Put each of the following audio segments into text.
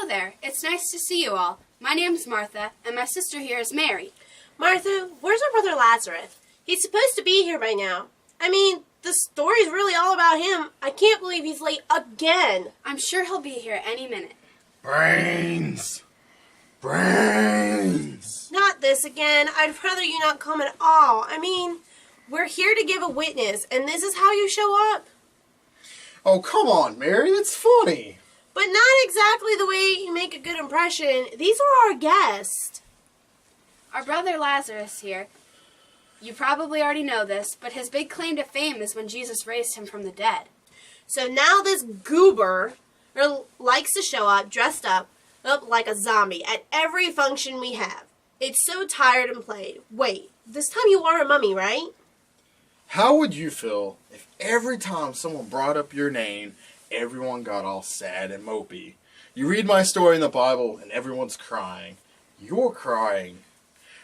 Hello there. It's nice to see you all. My name's Martha, and my sister here is Mary. Martha, where's our brother Lazarus? He's supposed to be here by now. I mean, the story's really all about him. I can't believe he's late again. I'm sure he'll be here any minute. Brains! Brains! Not this again. I'd rather you not come at all. I mean, we're here to give a witness, and this is how you show up? Oh, come on, Mary. It's funny. But not exactly the way you make a good impression. These are our guests. Our brother Lazarus here. You probably already know this, but his big claim to fame is when Jesus raised him from the dead. So now this goober likes to show up dressed up like a zombie at every function we have. It's so tired and played. Wait, this time you are a mummy, right? How would you feel if every time someone brought up your name, everyone got all sad and mopey? You read my story in the Bible and everyone's crying. You're crying.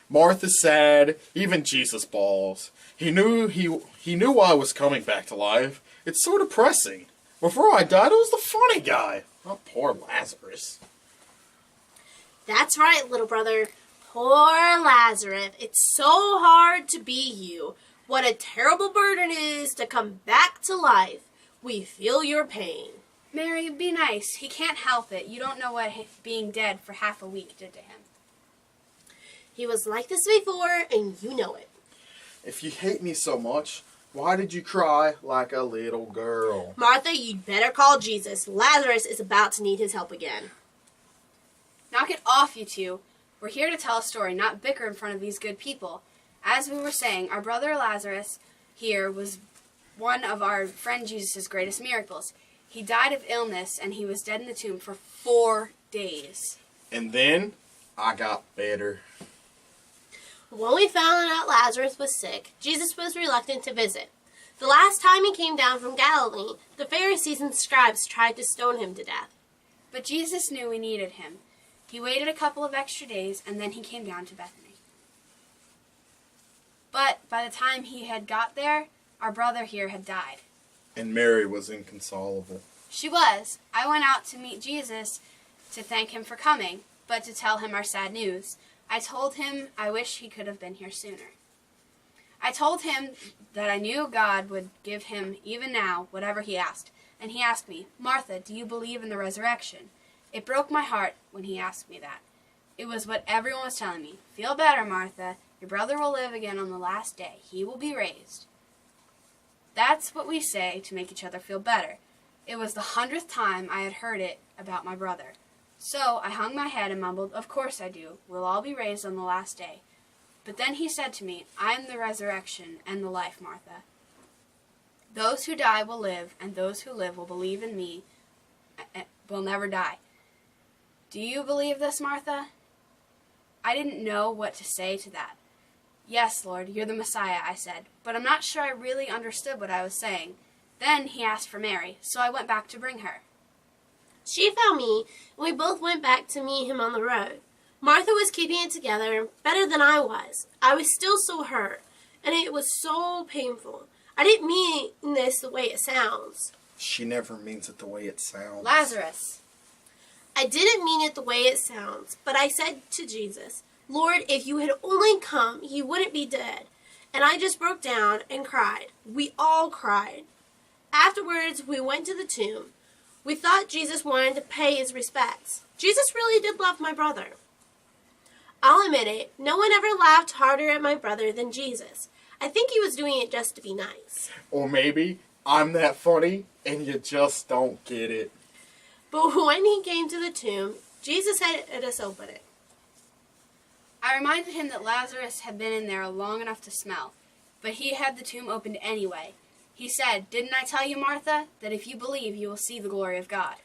Martha's sad, even Jesus bawls. He knew I was coming back to life. It's so depressing. Before I died, I was the funny guy. Oh, poor Lazarus. That's right, little brother. Poor Lazarus. It's so hard to be you. What a terrible burden it is to come back to life. We feel your pain. Mary, be nice. He can't help it. You don't know what being dead for half a week did to him. He was like this before, and you know it. If you hate me so much, why did you cry like a little girl? Martha, you'd better call Jesus. Lazarus is about to need his help again. Knock it off, you two. We're here to tell a story, not bicker in front of these good people. As we were saying, our brother Lazarus here was one of our friend Jesus' greatest miracles. He died of illness, and he was dead in the tomb for 4 days. And then I got better. When we found out Lazarus was sick, Jesus was reluctant to visit. The last time he came down from Galilee, the Pharisees and scribes tried to stone him to death. But Jesus knew we needed him. He waited a couple of extra days, and then he came down to Bethany. But by the time he had got there, our brother here had died. And Mary was inconsolable. She was. I went out to meet Jesus to thank him for coming, but to tell him our sad news. I told him I wish he could have been here sooner. I told him that I knew God would give him, even now, whatever he asked. And he asked me, Martha, do you believe in the resurrection? It broke my heart when he asked me that. It was what everyone was telling me. Feel better, Martha. Your brother will live again on the last day. He will be raised. That's what we say to make each other feel better. It was the 100th time I had heard it about my brother. So I hung my head and mumbled, of course I do. We'll all be raised on the last day. But then he said to me, I am the resurrection and the life, Martha. Those who die will live, and those who live will believe in me will never die. Do you believe this, Martha? I didn't know what to say to that. Yes, Lord, you're the Messiah, I said, but I'm not sure I really understood what I was saying. Then he asked for Mary, so I went back to bring her. She found me, and we both went back to meet him on the road. Martha was keeping it together better than I was. I was still so hurt, and it was so painful. I didn't mean this the way it sounds. She never means it the way it sounds. Lazarus. I didn't mean it the way it sounds, but I said to Jesus, Lord, if you had only come, he wouldn't be dead. And I just broke down and cried. We all cried. Afterwards, we went to the tomb. We thought Jesus wanted to pay his respects. Jesus really did love my brother. I'll admit it, no one ever laughed harder at my brother than Jesus. I think he was doing it just to be nice. Or maybe I'm that funny and you just don't get it. But when he came to the tomb, Jesus had us open it. I reminded him that Lazarus had been in there long enough to smell, but he had the tomb opened anyway. He said, didn't I tell you, Martha, that if you believe, you will see the glory of God?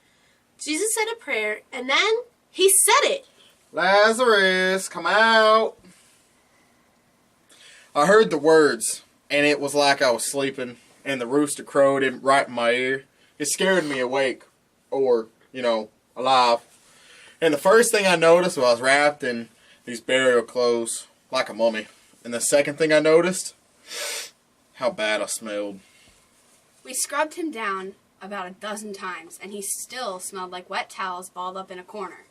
Jesus said a prayer, and then he said it. Lazarus, come out. I heard the words, and it was like I was sleeping, and the rooster crowed right in my ear. It scared me awake, or, alive. And the first thing I noticed was I was wrapped in these burial clothes, like a mummy. And the second thing I noticed, how bad I smelled. We scrubbed him down about a dozen times, and he still smelled like wet towels balled up in a corner.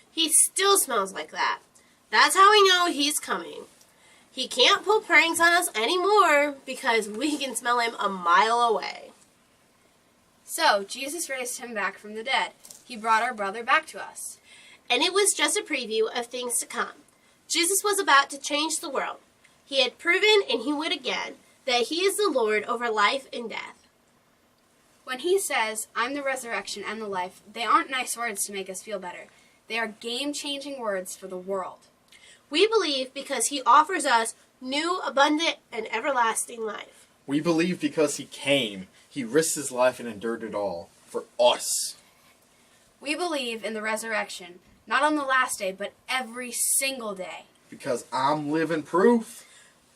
He still smells like that. That's how we know he's coming. He can't pull pranks on us anymore because we can smell him a mile away. So, Jesus raised him back from the dead. He brought our brother back to us. And it was just a preview of things to come. Jesus was about to change the world. He had proven, and he would again, that he is the Lord over life and death. When he says, "I'm the resurrection and the life," they aren't nice words to make us feel better. They are game-changing words for the world. We believe because he offers us new, abundant, and everlasting life. We believe because he came. He risked his life and endured it all for us. We believe in the resurrection, not on the last day, but every single day. Because I'm living proof.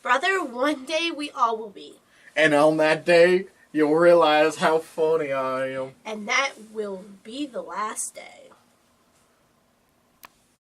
Brother, one day we all will be. And on that day, you'll realize how funny I am. And that will be the last day.